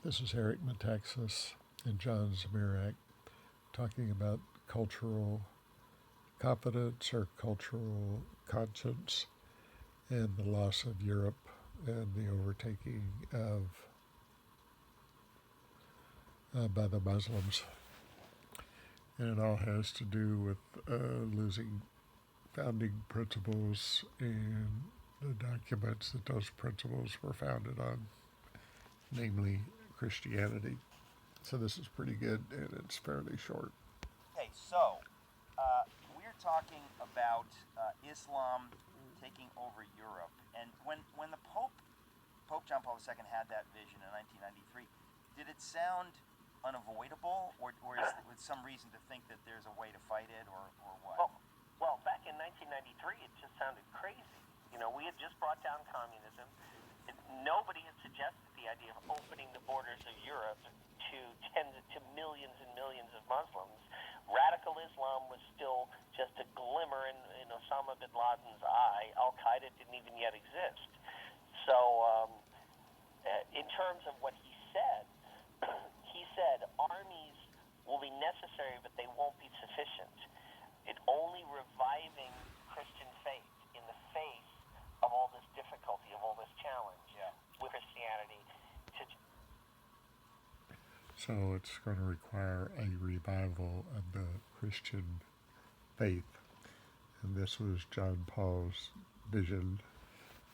This is Eric Metaxas and John Zmirak talking about cultural confidence or cultural conscience and the loss of Europe and the overtaking of by the Muslims. And it all has to do with losing founding principles and the documents that those principles were founded on, namely Christianity. So this is pretty good and it's fairly short. Okay, so we're talking about Islam taking over Europe, and when the Pope John Paul II had that vision in 1993, did it sound unavoidable, or is there some reason to think that there's a way to fight it, or what? Well, back in 1993, it just sounded crazy. You know, we had just brought down communism. Nobody had suggested the idea of opening the borders of Europe to millions and millions of Muslims. Radical Islam was still just a glimmer in Osama bin Laden's eye. Al-Qaeda didn't even yet exist. So, in terms of what he said, he said armies will be necessary, but they won't be sufficient. It only reviving Christian faith in the face of all this difficulty, of all this challenge with Christianity. So it's going to require a revival of the Christian faith. And this was John Paul's vision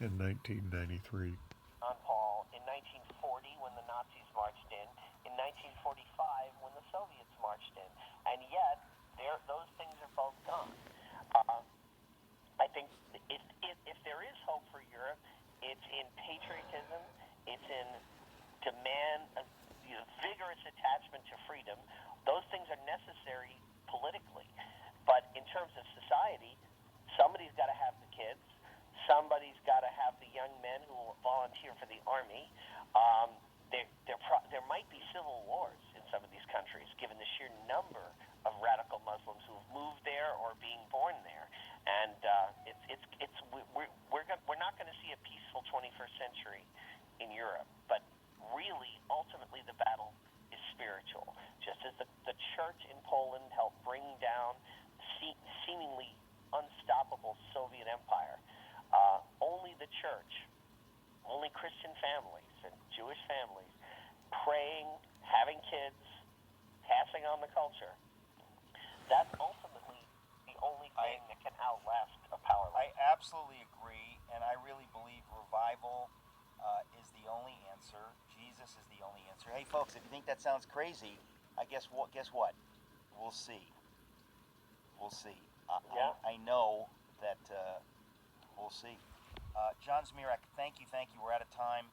in 1993. John Paul in 1940 when the Nazis marched in 1945 when the Soviets marched in. And yet, those things are both gone. I think if there is hope for Europe, it's in patriotism, it's in demand, vigorous attachment to freedom. Those things are necessary politically. But in terms of society, somebody's got to have the kids. Somebody's got to have the young men who will volunteer for the army. There might be civil wars in some of these countries, given the sheer number of radical Muslims who have moved there or being born there. And we're not going to see a peaceful 21st century in Europe. But really, ultimately, the battle is spiritual. Just as the church in Poland helped bring down seemingly unstoppable Soviet empire, only the church, only Christian families and Jewish families praying, having kids, passing on the culture, that's ultimately the only thing that can outlast a power like I absolutely agree, and I really believe revival is the only answer. Jesus is the only answer. Hey, folks, if you think that sounds crazy, guess what? We'll see. We'll see. I know that we'll see. John Zmirak, thank you. We're out of time.